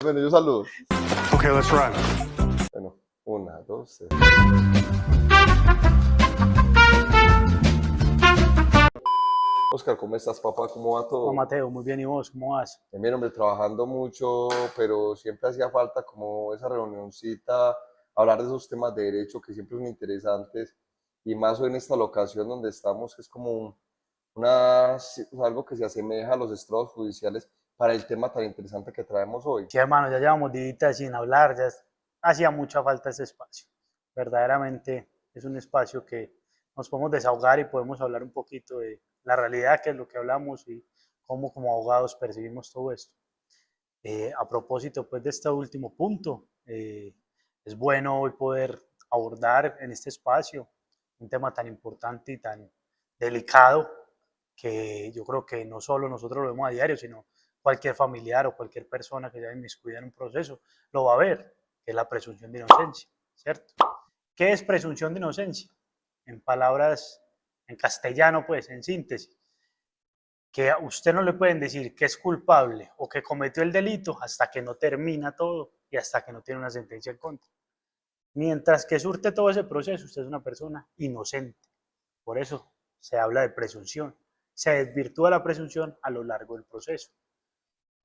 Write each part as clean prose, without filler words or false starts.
Bueno, yo saludo. Okay, let's run. Bueno, una, dos, tres. Oscar, ¿cómo estás, papá? ¿Cómo va todo? Hola Mateo, muy bien, ¿y vos? ¿Cómo vas? Bien, hombre, trabajando mucho, pero siempre hacía falta como esa reunioncita, hablar de esos temas de derecho que siempre son interesantes, y más hoy en esta locación donde estamos, que es como algo que se asemeja a los estrados judiciales para el tema tan interesante que traemos hoy. Sí, hermano, ya llevamos días sin hablar, hacía mucha falta ese espacio. Verdaderamente es un espacio que nos podemos desahogar y podemos hablar un poquito de la realidad, que es lo que hablamos y cómo como abogados percibimos todo esto. A propósito pues de este último punto, es bueno hoy poder abordar en este espacio un tema tan importante y tan delicado que yo creo que no solo nosotros lo vemos a diario, sino cualquier familiar o cualquier persona que ya inmiscuida en un proceso lo va a ver, que es la presunción de inocencia, ¿cierto? ¿Qué es presunción de inocencia? En palabras en castellano, pues, en síntesis, que a usted no le pueden decir que es culpable o que cometió el delito hasta que no termina todo y hasta que no tiene una sentencia en contra. Mientras que surte todo ese proceso, usted es una persona inocente. Por eso se habla de presunción. Se desvirtúa la presunción a lo largo del proceso.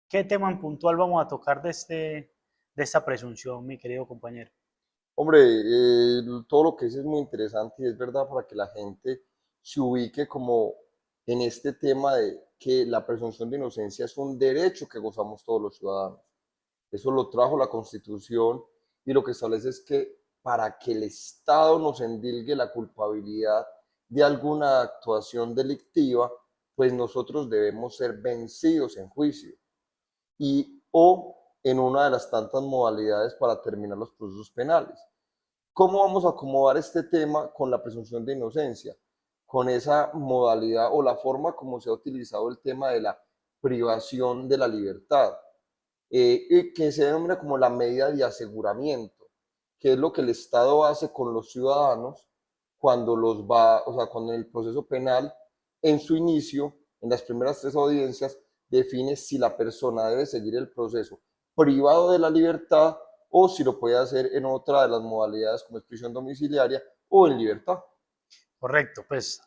¿Qué tema en puntual vamos a tocar de esta presunción, mi querido compañero? Hombre, todo lo que dices es muy interesante y es verdad para que la gente se ubique como en este tema de que la presunción de inocencia es un derecho que gozamos todos los ciudadanos. Eso lo trajo la Constitución y lo que establece es que para que el Estado nos endilgue la culpabilidad de alguna actuación delictiva, pues nosotros debemos ser vencidos en juicio y o en una de las tantas modalidades para terminar los procesos penales. ¿Cómo vamos a acomodar este tema con la presunción de inocencia? Con esa modalidad o la forma como se ha utilizado el tema de la privación de la libertad, y que se denomina como la medida de aseguramiento, que es lo que el Estado hace con los ciudadanos cuando o sea, cuando en el proceso penal, en su inicio, en las primeras tres audiencias, define si la persona debe seguir el proceso privado de la libertad o si lo puede hacer en otra de las modalidades como es prisión domiciliaria o en libertad. Correcto, pues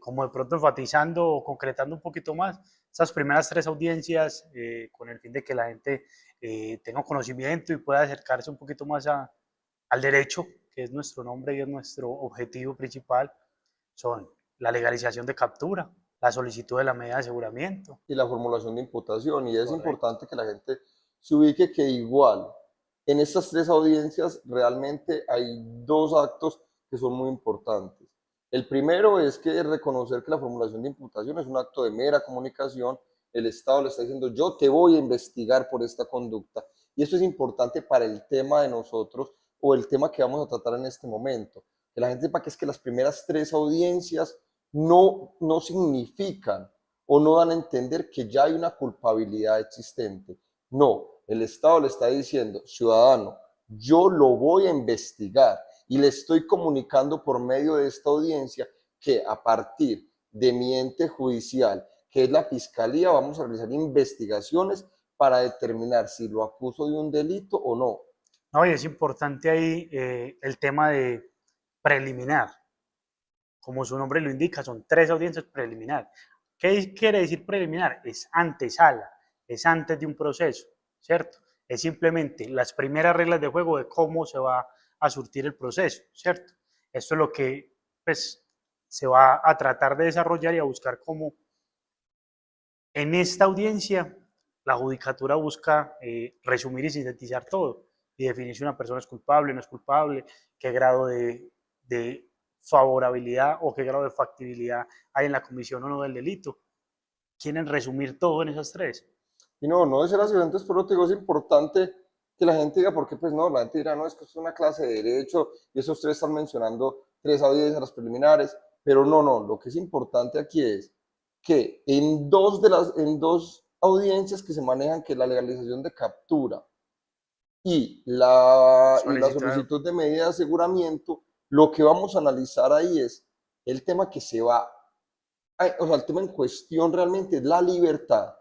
como de pronto enfatizando o concretando un poquito más, esas primeras tres audiencias con el fin de que la gente tenga conocimiento y pueda acercarse un poquito más al derecho, que es nuestro nombre y es nuestro objetivo principal, son la legalización de captura, la solicitud de la medida de aseguramiento. Y la formulación de imputación. Y es Correcto. importante que la gente se ubique que igual en estas tres audiencias realmente hay dos actos que son muy importantes. El primero es que reconocer que la formulación de imputación es un acto de mera comunicación. El Estado le está diciendo, yo te voy a investigar por esta conducta. Y esto es importante para el tema de nosotros o el tema que vamos a tratar en este momento. Que la gente sepa que es que las primeras tres audiencias no significan o no dan a entender que ya hay una culpabilidad existente. No, el Estado le está diciendo, ciudadano, yo lo voy a investigar y le estoy comunicando por medio de esta audiencia que a partir de mi ente judicial, que es la Fiscalía, vamos a realizar investigaciones para determinar si lo acuso de un delito o no. No, y es importante ahí el tema de preliminar. Como su nombre lo indica, son tres audiencias preliminares. ¿Qué quiere decir preliminar? Es antesala, es antes de un proceso, ¿cierto? Es simplemente las primeras reglas de juego de cómo se va a surtir el proceso, ¿cierto? Esto es lo que pues, se va a tratar de desarrollar y a buscar cómo en esta audiencia la judicatura busca resumir y sintetizar todo y definir si una persona es culpable, no es culpable, qué grado de favorabilidad o qué grado de factibilidad hay en la comisión o no del delito. Quieren resumir todo en esas tres. Y no de ser así, entonces por lo que digo, es importante que la gente diga, porque pues no, la gente dirá, no, es que es una clase de derecho y esos tres están mencionando tres audiencias, las preliminares, pero no, lo que es importante aquí es que en dos audiencias que se manejan, que es la legalización de captura y la Solicitar. solicitud de medida de aseguramiento, lo que vamos a analizar ahí es el tema que se va, o sea, el tema en cuestión realmente es la libertad,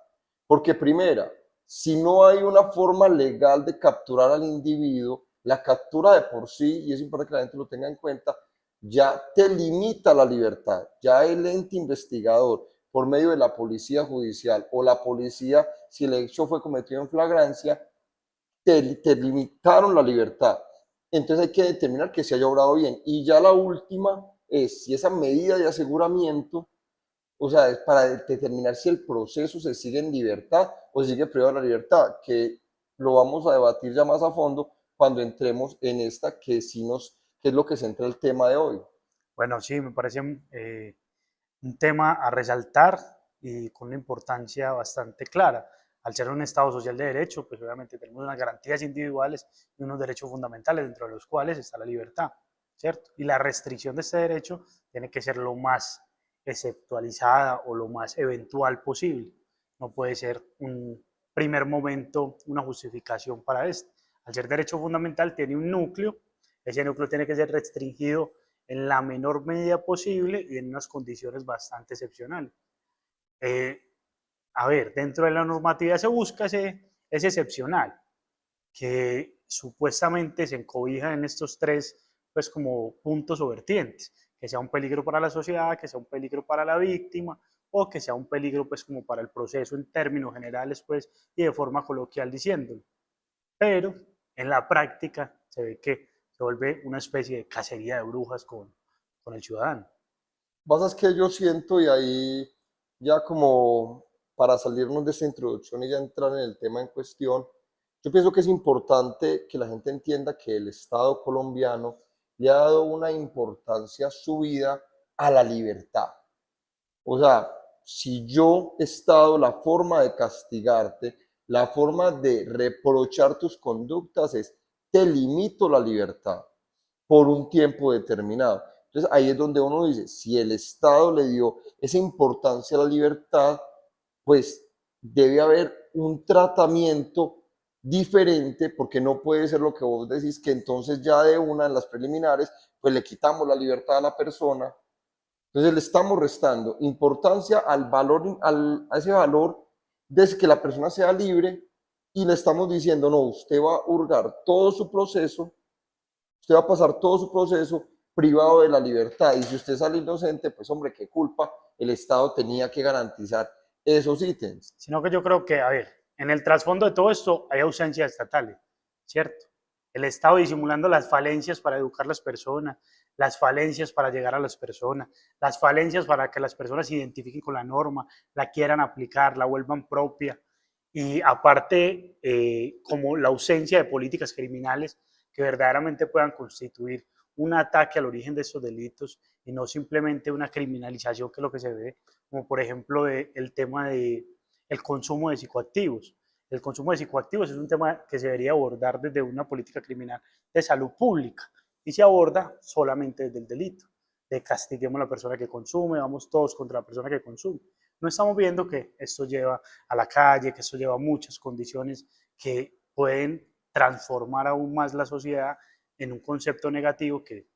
porque primera, si no hay una forma legal de capturar al individuo, la captura de por sí, y es importante que la gente lo tenga en cuenta, ya te limita la libertad. Ya el ente investigador, por medio de la policía judicial o la policía, si el hecho fue cometido en flagrancia, te limitaron la libertad. Entonces hay que determinar que se haya obrado bien. Y ya la última es si esa medida de aseguramiento, o sea, es para determinar si el proceso se sigue en libertad o se sigue privado de la libertad, que lo vamos a debatir ya más a fondo cuando entremos en esta, que es lo que centra el tema de hoy. Bueno, sí, me parece un tema a resaltar y con una importancia bastante clara. Al ser un Estado social de derecho, pues obviamente tenemos unas garantías individuales y unos derechos fundamentales, dentro de los cuales está la libertad, ¿cierto? Y la restricción de este derecho tiene que ser lo más exceptualizada o lo más eventual posible. No puede ser un primer momento una justificación para esto. Al ser derecho fundamental tiene un núcleo, ese núcleo tiene que ser restringido en la menor medida posible y en unas condiciones bastante excepcionales. Eh, a ver, dentro de la normatividad se busca ese excepcional, que supuestamente se encobija en estos tres, pues como puntos o vertientes, que sea un peligro para la sociedad, que sea un peligro para la víctima, o que sea un peligro pues como para el proceso en términos generales pues y de forma coloquial diciéndolo. Pero en la práctica se ve que se vuelve una especie de cacería de brujas con el ciudadano. Pasa es que yo siento, y ahí ya como para salirnos de esta introducción y ya entrar en el tema en cuestión, yo pienso que es importante que la gente entienda que el Estado colombiano le ha dado una importancia subida a la libertad. O sea, si yo, Estado, la forma de castigarte, la forma de reprochar tus conductas es, te limito la libertad por un tiempo determinado. Entonces ahí es donde uno dice, si el Estado le dio esa importancia a la libertad, pues debe haber un tratamiento diferente, porque no puede ser lo que vos decís, que entonces ya de una en las preliminares, pues le quitamos la libertad a la persona. Entonces le estamos restando importancia al valor, a ese valor de que la persona sea libre, y le estamos diciendo, no, usted va a hurgar todo su proceso, usted va a pasar todo su proceso privado de la libertad. Y si usted sale inocente, pues hombre, qué culpa, el Estado tenía que garantizar esos ítems. Sino que yo creo que, a ver, en el trasfondo de todo esto hay ausencias estatales, ¿cierto? El Estado disimulando las falencias para educar a las personas, las falencias para llegar a las personas, las falencias para que las personas se identifiquen con la norma, la quieran aplicar, la vuelvan propia. Y aparte, como la ausencia de políticas criminales que verdaderamente puedan constituir un ataque al origen de estos delitos y no simplemente una criminalización, que es lo que se ve, como por ejemplo el tema de el consumo de psicoactivos. El consumo de psicoactivos es un tema que se debería abordar desde una política criminal de salud pública y se aborda solamente desde el delito, de castiguemos a la persona que consume, vamos todos contra la persona que consume. No estamos viendo que esto lleva a la calle, que esto lleva a muchas condiciones que pueden transformar aún más la sociedad en un concepto negativo que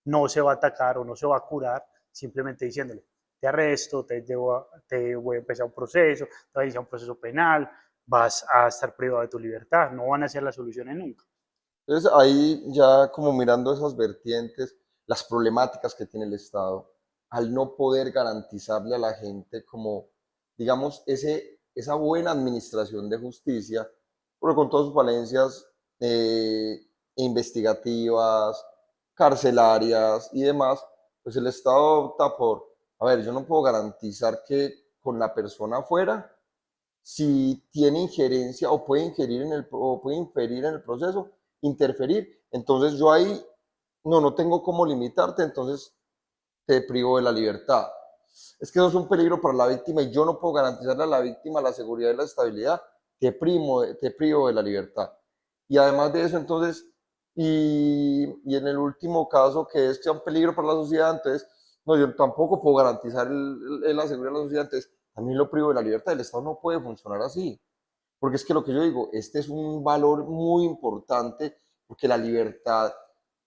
no se va a atacar o no se va a curar simplemente diciéndole, te arresto, te voy a empezar un proceso, te voy a iniciar un proceso penal, vas a estar privado de tu libertad, no van a ser las soluciones nunca. Entonces ahí ya como mirando esas vertientes, las problemáticas que tiene el Estado, al no poder garantizarle a la gente como, digamos, esa buena administración de justicia, porque con todas sus falencias investigativas, carcelarias y demás, pues el Estado opta por, a ver, yo no puedo garantizar que con la persona afuera, si tiene injerencia o puede ingerir o puede inferir en el proceso, interferir. Entonces yo ahí no tengo cómo limitarte, entonces te privo de la libertad. Es que eso es un peligro para la víctima y yo no puedo garantizarle a la víctima la seguridad y la estabilidad, te privo de la libertad. Y además de eso, entonces, y en el último caso, que es que es un peligro para la sociedad, entonces, no, yo tampoco puedo garantizar la seguridad de la sociedad, entonces también lo privo de la libertad. El Estado no puede funcionar así. Porque es que lo que yo digo, este es un valor muy importante, porque la libertad,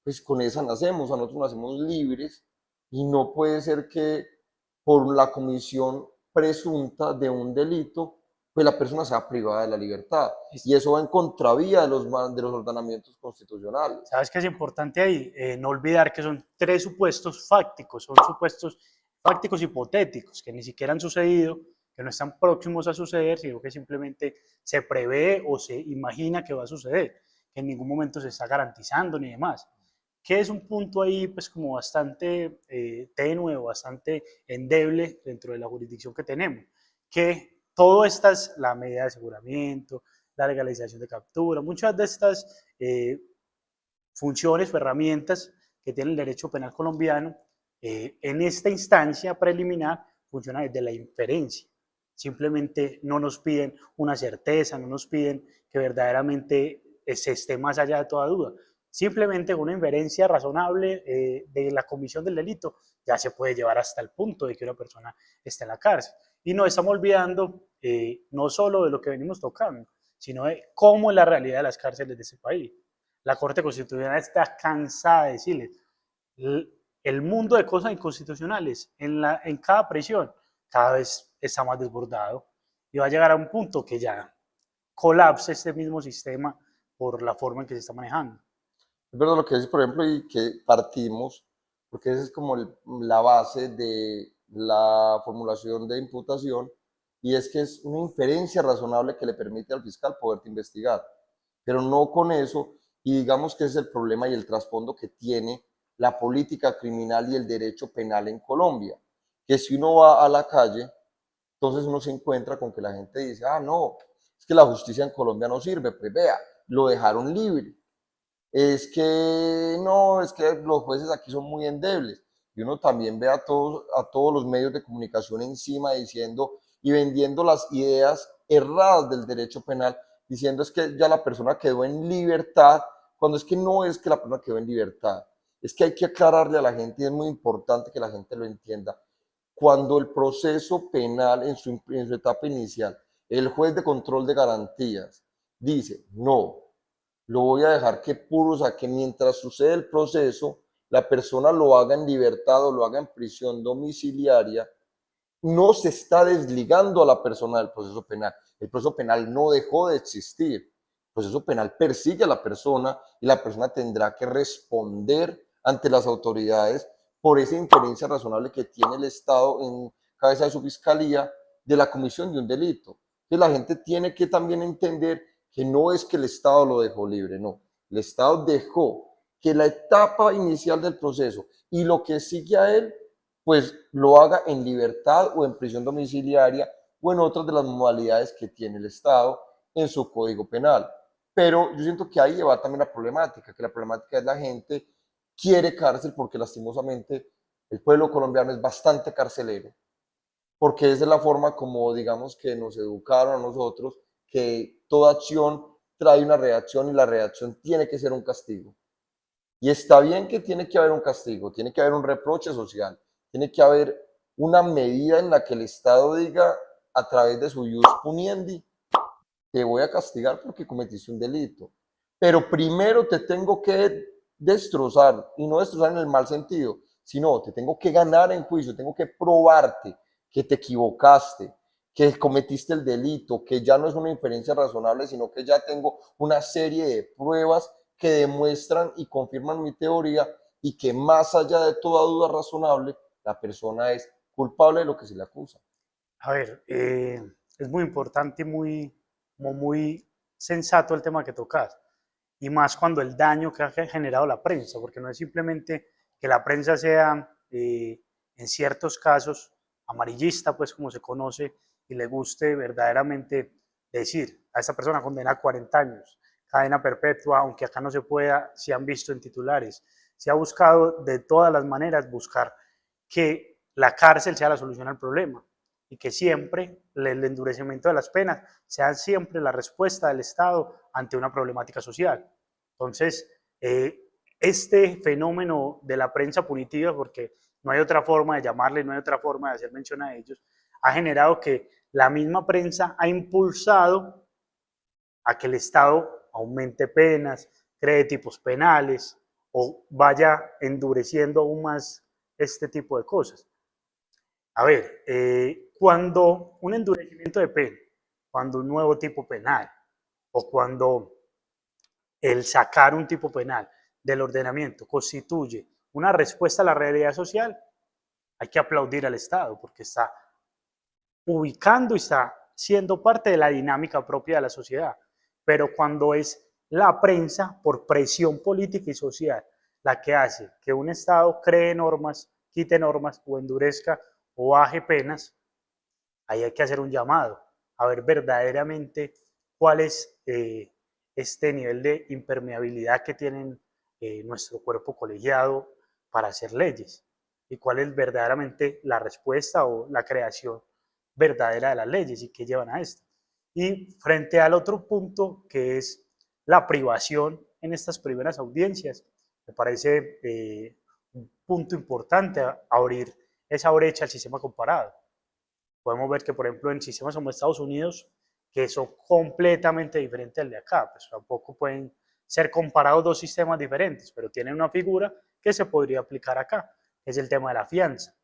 pues con esa nacemos, a nosotros nacemos libres, y no puede ser que por la comisión presunta de un delito pues la persona sea privada de la libertad. Es- Y eso va en contravía de los ordenamientos constitucionales. ¿Sabes qué es importante ahí? No olvidar que son tres supuestos fácticos, son supuestos fácticos hipotéticos, que ni siquiera han sucedido, que no están próximos a suceder, sino que simplemente se prevé o se imagina que va a suceder, que en ningún momento se está garantizando ni demás. Que es un punto ahí pues como bastante tenue o bastante endeble dentro de la jurisdicción que tenemos, que todo estas, la medida de aseguramiento, la legalización de captura, muchas de estas funciones o herramientas que tiene el derecho penal colombiano, en esta instancia preliminar funciona desde la inferencia. Simplemente no nos piden una certeza, no nos piden que verdaderamente se esté más allá de toda duda. Simplemente con una inferencia razonable de la comisión del delito ya se puede llevar hasta el punto de que una persona esté en la cárcel. Y no estamos olvidando no solo de lo que venimos tocando, sino de cómo es la realidad de las cárceles de ese país. La Corte Constitucional está cansada de decirles el mundo de cosas inconstitucionales en cada prisión cada vez está más desbordado y va a llegar a un punto que ya colapse este mismo sistema por la forma en que se está manejando. Es verdad lo que dices, por ejemplo, y que partimos, porque esa es como la base de la formulación de imputación, y es que es una inferencia razonable que le permite al fiscal poderte investigar, pero no con eso, y digamos que ese es el problema y el trasfondo que tiene la política criminal y el derecho penal en Colombia, que si uno va a la calle, entonces uno se encuentra con que la gente dice, ah, no, es que la justicia en Colombia no sirve, pues vea, lo dejaron libre, es que no, es que los jueces aquí son muy endebles. Y uno también ve a todos los medios de comunicación encima diciendo y vendiendo las ideas erradas del derecho penal, diciendo es que ya la persona quedó en libertad, cuando es que no es que la persona quedó en libertad. Es que hay que aclararle a la gente y es muy importante que la gente lo entienda. Cuando el proceso penal en su etapa inicial, el juez de control de garantías dice, no, lo voy a dejar que puro, o sea, que mientras sucede el proceso, la persona lo haga en libertad o lo haga en prisión domiciliaria, no se está desligando a la persona del proceso penal. El proceso penal no dejó de existir. El proceso penal persigue a la persona y la persona tendrá que responder ante las autoridades por esa inferencia razonable que tiene el Estado en cabeza de su fiscalía de la comisión de un delito. Entonces la gente tiene que también entender que no es que el Estado lo dejó libre, no. El Estado dejó que la etapa inicial del proceso y lo que sigue a él pues lo haga en libertad o en prisión domiciliaria o en otras de las modalidades que tiene el Estado en su código penal. Pero yo siento que ahí va también la problemática, que la problemática es la gente quiere cárcel porque lastimosamente el pueblo colombiano es bastante carcelero, porque esa es la forma como digamos que nos educaron a nosotros, que toda acción trae una reacción y la reacción tiene que ser un castigo. Y está bien que tiene que haber un castigo, tiene que haber un reproche social, tiene que haber una medida en la que el Estado diga a través de su ius puniendi, te voy a castigar porque cometiste un delito. Pero primero te tengo que destrozar, y no destrozar en el mal sentido, sino te tengo que ganar en juicio, tengo que probarte que te equivocaste, que cometiste el delito, que ya no es una inferencia razonable, sino que ya tengo una serie de pruebas que demuestran y confirman mi teoría y que más allá de toda duda razonable, la persona es culpable de lo que se le acusa. A ver, es muy importante y muy sensato el tema que tocas. Y más cuando el daño que ha generado la prensa, porque no es simplemente que la prensa sea, en ciertos casos, amarillista, pues como se conoce, y le guste verdaderamente decir a esa persona condena a 40 años, cadena perpetua, aunque acá no se pueda, se han visto en titulares. Se ha buscado de todas las maneras buscar que la cárcel sea la solución al problema y que siempre el endurecimiento de las penas sea siempre la respuesta del Estado ante una problemática social. Entonces, este fenómeno de la prensa punitiva, porque no hay otra forma de llamarle, no hay otra forma de hacer mención a ellos, ha generado que la misma prensa ha impulsado a que el Estado aumente penas, cree tipos penales o vaya endureciendo aún más este tipo de cosas. A ver, cuando un endurecimiento de pena cuando un nuevo tipo penal o cuando el sacar un tipo penal del ordenamiento constituye una respuesta a la realidad social, hay que aplaudir al Estado porque está ubicando y está siendo parte de la dinámica propia de la sociedad. Pero cuando es la prensa, por presión política y social, la que hace que un Estado cree normas, quite normas o endurezca o baje penas, ahí hay que hacer un llamado a ver verdaderamente cuál es este nivel de impermeabilidad que tienen nuestro cuerpo colegiado para hacer leyes y cuál es verdaderamente la respuesta o la creación verdadera de las leyes y qué llevan a esto. Y frente al otro punto que es la privación en estas primeras audiencias, me parece un punto importante abrir esa brecha al sistema comparado. Podemos ver que, por ejemplo, en sistemas como Estados Unidos, que son completamente diferentes al de acá, pues tampoco pueden ser comparados dos sistemas diferentes, pero tienen una figura que se podría aplicar acá, que es el tema de la fianza.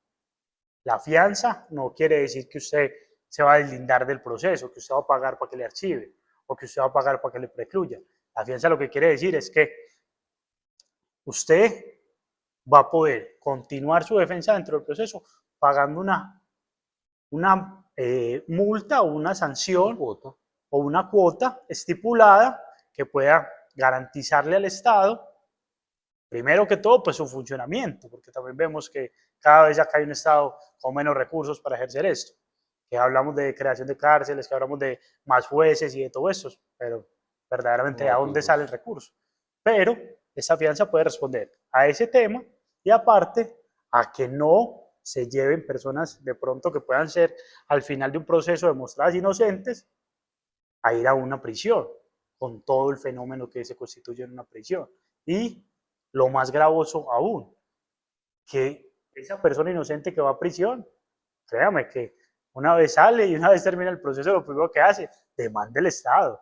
La fianza no quiere decir que usted se va a deslindar del proceso, que usted va a pagar para que le archive o que usted va a pagar para que le precluya. La fianza lo que quiere decir es que usted va a poder continuar su defensa dentro del proceso pagando una multa o una sanción o una cuota estipulada que pueda garantizarle al Estado, primero que todo, pues su funcionamiento, porque también vemos que cada vez acá hay un Estado con menos recursos para ejercer esto, que hablamos de creación de cárceles, que hablamos de más jueces y de todo eso, pero verdaderamente ¿a dónde sale el recurso? Pero esa fianza puede responder a ese tema y aparte a que no se lleven personas de pronto que puedan ser al final de un proceso demostradas inocentes a ir a una prisión, con todo el fenómeno que se constituye en una prisión. Y lo más gravoso aún, que esa persona inocente que va a prisión, créame que una vez sale y una vez termina el proceso, lo primero que hace, demanda el Estado.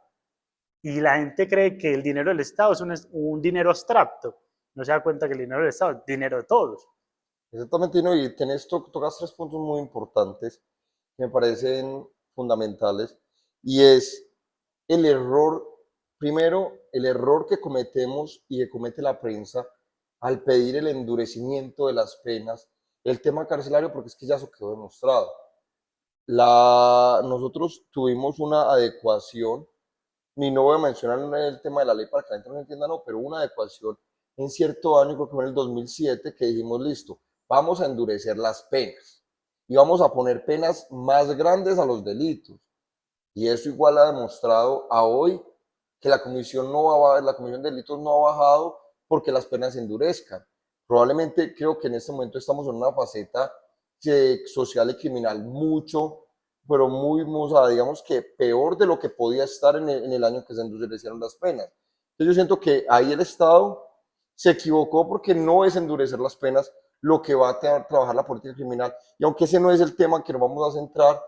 Y la gente cree que el dinero del Estado es un dinero abstracto. No se da cuenta que el dinero del Estado es dinero de todos. Exactamente, ¿no? Y tocas tres puntos muy importantes que me parecen fundamentales, y es el error, primero, el error que cometemos y que comete la prensa al pedir el endurecimiento de las penas, el tema carcelario, porque es que ya eso quedó demostrado. Nosotros tuvimos una adecuación, ni no voy a mencionar el tema de la ley para que la gente no entienda, no, pero una adecuación en cierto año, creo que fue en el 2007, que dijimos, listo, vamos a endurecer las penas y vamos a poner penas más grandes a los delitos. Y eso igual ha demostrado a hoy que la comisión, la comisión de delitos no ha bajado porque las penas se endurezcan. Probablemente creo que en este momento estamos en una faceta social y criminal mucho, pero digamos que peor de lo que podía estar en el año que se endurecieron las penas. Entonces yo siento que ahí el Estado se equivocó porque no es endurecer las penas lo que va a trabajar la política criminal. Y aunque ese no es el tema que nos vamos a centrar,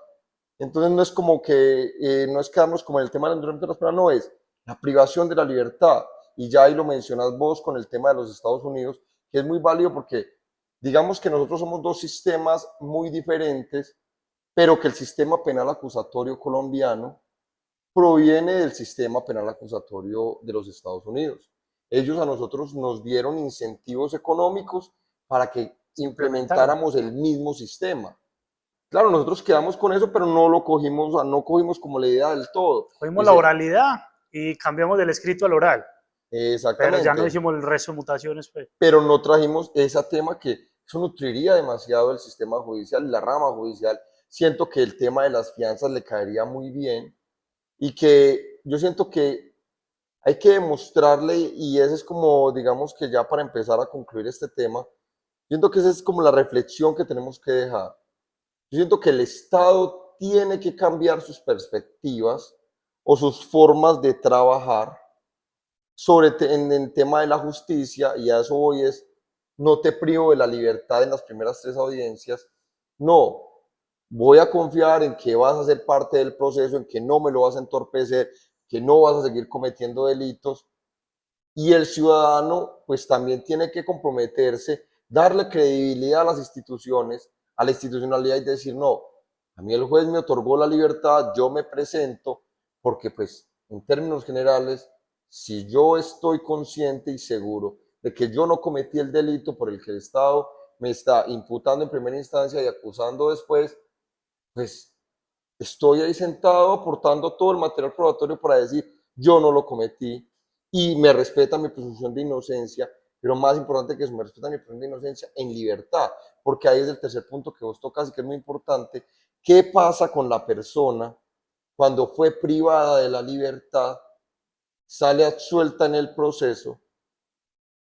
entonces no es como que, no es quedarnos como en el tema del endurecimiento de las penas, no es la privación de la libertad. Y ya ahí lo mencionas vos con el tema de los Estados Unidos, que es muy válido porque digamos que nosotros somos dos sistemas muy diferentes, pero que el sistema penal acusatorio colombiano proviene del sistema penal acusatorio de los Estados Unidos. Ellos a nosotros nos dieron incentivos económicos para que implementáramos el mismo sistema. Claro, nosotros quedamos con eso, pero no lo cogimos, o sea, no cogimos como la idea del todo. Cogimos la oralidad y cambiamos del escrito al oral. Exactamente. Pero ya no hicimos el resto de mutaciones. Pues. Pero no trajimos ese tema que eso nutriría demasiado el sistema judicial y la rama judicial. Siento que el tema de las fianzas le caería muy bien y que yo siento que hay que demostrarle, y ese es como, digamos que ya para empezar a concluir este tema, siento que esa es como la reflexión que tenemos que dejar. Yo siento que el Estado tiene que cambiar sus perspectivas o sus formas de trabajar en el tema de la justicia, y a eso voy es, no te privo de la libertad en las primeras tres audiencias, no, voy a confiar en que vas a ser parte del proceso, en que no me lo vas a entorpecer, que no vas a seguir cometiendo delitos, y el ciudadano pues también tiene que comprometerse, darle credibilidad a las instituciones, a la institucionalidad y decir, no, A mí el juez me otorgó la libertad, yo me presento, porque pues en términos generales, si yo estoy consciente y seguro de que yo no cometí el delito por el que el Estado me está imputando en primera instancia y acusando después, pues estoy ahí sentado aportando todo el material probatorio para decir yo no lo cometí y me respeta mi presunción de inocencia, pero más importante que eso, me respeta mi presunción de inocencia en libertad, porque ahí es el tercer punto que vos tocas y que es muy importante. ¿Qué pasa con la persona cuando fue privada de la libertad, sale absuelta en el proceso?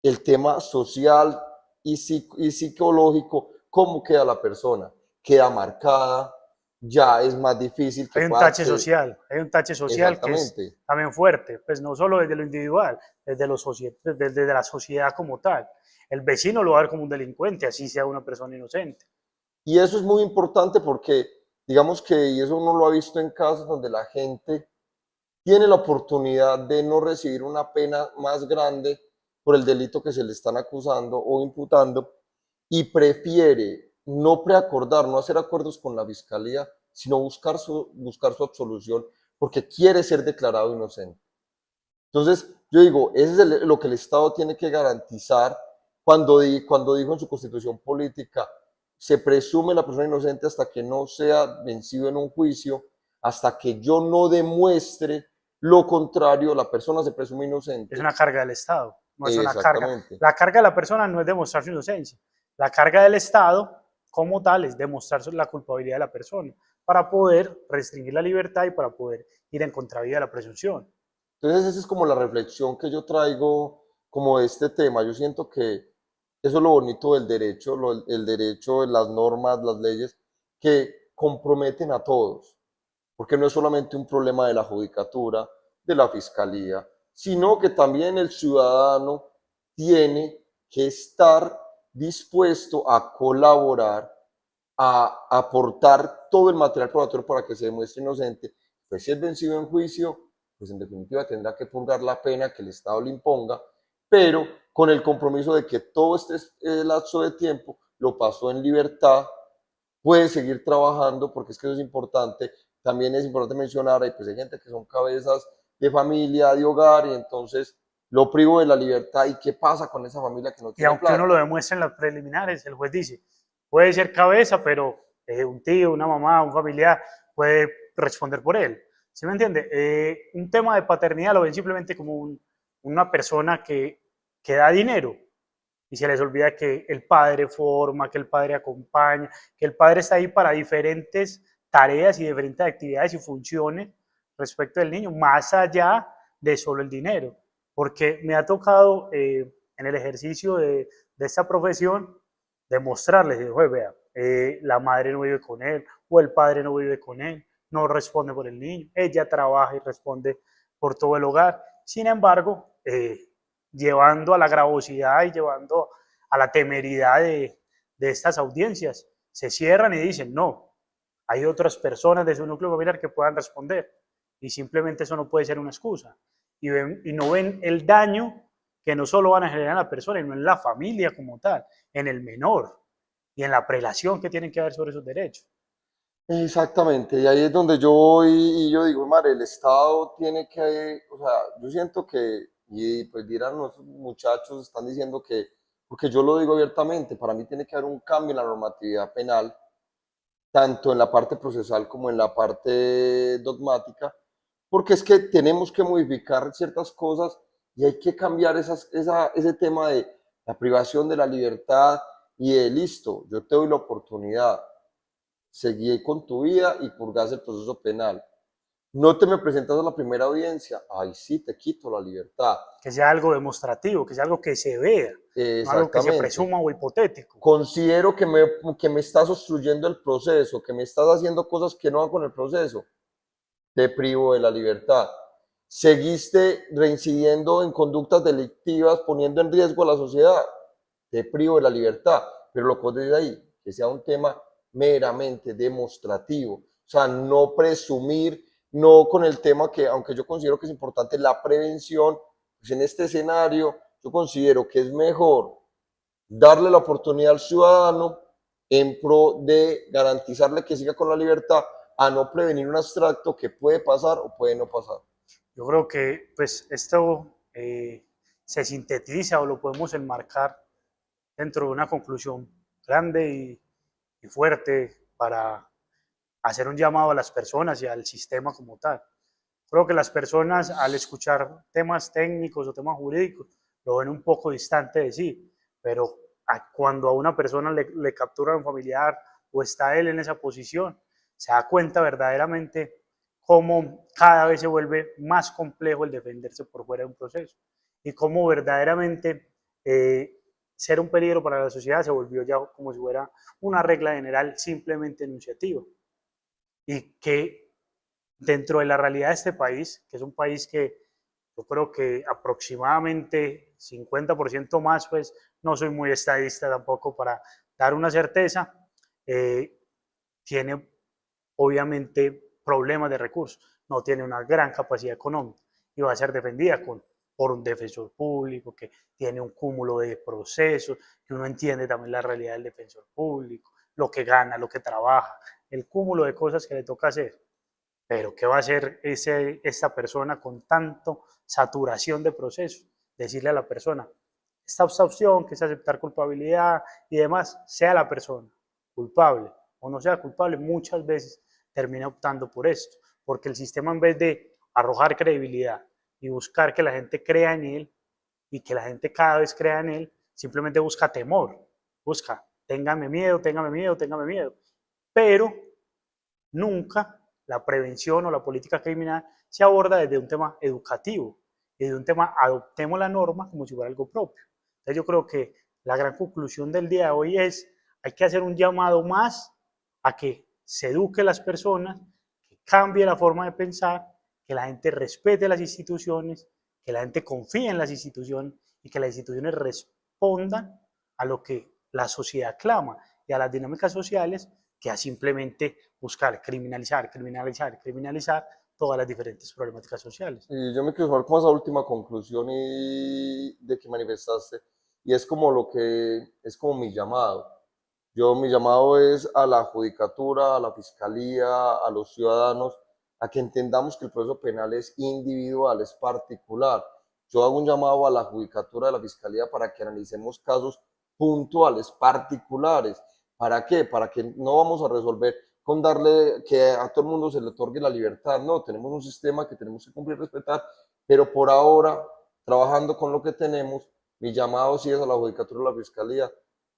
El tema social y psicológico, ¿cómo queda la persona? Queda marcada, ya es más difícil que Hay un pueda tache acceder. social, hay un tache social que es Exactamente. también fuerte, pues no solo desde lo individual, desde la sociedad como tal. El vecino lo va a ver como un delincuente, así sea una persona inocente. Y eso es muy importante porque, digamos que, y eso uno lo ha visto en casos donde la gente tiene la oportunidad de no recibir una pena más grande por el delito que se le están acusando o imputando y prefiere no preacordar, no hacer acuerdos con la fiscalía, sino buscar su absolución porque quiere ser declarado inocente. Entonces, yo digo, eso es lo que el Estado tiene que garantizar cuando dijo en su constitución política, se presume la persona inocente hasta que no sea vencido en un juicio, hasta que yo no demuestre lo contrario, la persona se presume Es inocente. una carga del Estado, no es una carga. Exactamente. La carga de la persona no es demostrar su inocencia. La carga del Estado, como tal, es demostrar la culpabilidad de la persona para poder restringir la libertad y para poder ir en contravía de la presunción. Entonces, esa es como la reflexión que yo traigo como de este tema. Yo siento que eso es lo bonito del derecho, el derecho, las normas, las leyes, que comprometen a todos, porque no es solamente un problema de la judicatura, de la fiscalía, sino que también el ciudadano tiene que estar dispuesto a colaborar, a aportar todo el material probatorio para que se demuestre inocente. Pues si es vencido en juicio, pues en definitiva tendrá que purgar la pena que el Estado le imponga, pero con el compromiso de que todo este lapso de tiempo lo pasó en libertad, puede seguir trabajando, porque es que eso es importante. También es importante mencionar, pues hay gente que son cabezas de familia, de hogar, y entonces lo privo de la libertad. ¿Y qué pasa con esa familia que no Y tiene aunque uno plata? lo demuestre en las preliminares, el juez dice, puede ser cabeza, pero un tío, una mamá, un familiar puede responder por él. ¿Sí me entiende? Un tema de paternidad lo ven simplemente como una persona que da dinero y se les olvida que el padre forma, que el padre acompaña, que el padre está ahí para diferentes tareas y diferentes actividades y funciones respecto del niño, más allá de solo el dinero. Porque me ha tocado en el ejercicio de esta profesión demostrarles, vea, la madre no vive con él o el padre no vive con él, no responde por el niño, ella trabaja y responde por todo el hogar. Sin embargo, llevando a la gravosidad y llevando a la temeridad de estas audiencias, se cierran y dicen, no, hay otras personas de su núcleo familiar que puedan responder y simplemente eso no puede ser una excusa. Y no ven el daño que no solo van a generar en la persona, sino en la familia como tal, en el menor y en la prelación que tienen que haber sobre sus derechos. Exactamente, y ahí es donde yo voy y yo digo, madre, el Estado tiene que, o sea, yo siento que, y pues dirán nuestros muchachos, están diciendo que, porque yo lo digo abiertamente, para mí tiene que haber un cambio en la normatividad penal, tanto en la parte procesal como en la parte dogmática, porque es que tenemos que modificar ciertas cosas y hay que cambiar ese tema de la privación de la libertad y de listo, yo te doy la oportunidad, seguí con tu vida y purgas el proceso penal. No te me presentas a la primera audiencia, ay sí, te quito la libertad. Que sea algo demostrativo, que sea algo que se vea, no algo que se Exactamente. presuma o hipotético. Considero que me estás obstruyendo el proceso, que me estás haciendo cosas que no van con el proceso, te privo de la libertad. Seguiste reincidiendo en conductas delictivas, poniendo en riesgo a la sociedad, te privo de la libertad. Pero lo que vos decís ahí, que sea un tema meramente demostrativo, o sea, no presumir, no con el tema que, aunque yo considero que es importante la prevención, pues en este escenario yo considero que es mejor darle la oportunidad al ciudadano en pro de garantizarle que siga con la libertad, a no prevenir un abstracto que puede pasar o puede no pasar. Yo creo que pues esto se sintetiza o lo podemos enmarcar dentro de una conclusión grande y fuerte para hacer un llamado a las personas y al sistema como tal. Creo que las personas al escuchar temas técnicos o temas jurídicos lo ven un poco distante de sí, pero cuando a una persona le captura un familiar o está él en esa posición, se da cuenta verdaderamente cómo cada vez se vuelve más complejo el defenderse por fuera de un proceso y cómo verdaderamente ser un peligro para la sociedad se volvió ya como si fuera una regla general simplemente enunciativa y que dentro de la realidad de este país, que es un país que yo creo que aproximadamente 50% más, pues no soy muy estadista tampoco para dar una certeza, tiene obviamente problemas de recursos, no tiene una gran capacidad económica y va a ser defendida por un defensor público que tiene un cúmulo de procesos, que uno entiende también la realidad del defensor público, lo que gana, lo que trabaja, el cúmulo de cosas que le toca hacer. Pero ¿qué va a hacer esta persona con tanto saturación de procesos? Decirle a la persona, esta opción que es aceptar culpabilidad y demás, sea la persona culpable o no sea culpable, muchas veces termina optando por esto, porque el sistema en vez de arrojar credibilidad y buscar que la gente crea en él y que la gente cada vez crea en él, simplemente busca temor, busca, téngame miedo, téngame miedo, téngame miedo, pero nunca la prevención o la política criminal se aborda desde un tema educativo, desde un tema adoptemos la norma como si fuera algo propio. Entonces yo creo que la gran conclusión del día de hoy es, hay que hacer un llamado más a que se eduque a las personas, que cambie la forma de pensar, que la gente respete las instituciones, que la gente confíe en las instituciones y que las instituciones respondan a lo que la sociedad clama y a las dinámicas sociales que a simplemente buscar criminalizar, criminalizar, criminalizar todas las diferentes problemáticas sociales. Y yo me quiero jugar con esa última conclusión de que manifestaste, y es como lo que es como mi llamado. Mi llamado es a la judicatura, a la fiscalía, a los ciudadanos, a que entendamos que el proceso penal es individual, es particular. Yo hago un llamado a la judicatura, de la fiscalía, para que analicemos casos puntuales, particulares. ¿Para qué? Para que no vamos a resolver con darle que a todo el mundo se le otorgue la libertad. No, tenemos un sistema que tenemos que cumplir y respetar, pero por ahora, trabajando con lo que tenemos, mi llamado sí es a la judicatura y a la fiscalía,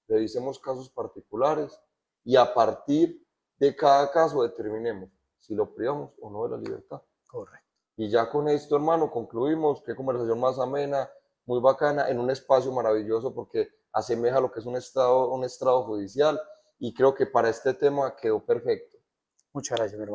revisemos casos particulares y a partir de cada caso determinemos si lo privamos o no de la libertad. Correcto. Y ya con esto, hermano, concluimos. Qué conversación más amena, muy bacana, en un espacio maravilloso porque asemeja lo que es un estrado judicial y creo que para este tema quedó perfecto. Muchas gracias, mi hermano.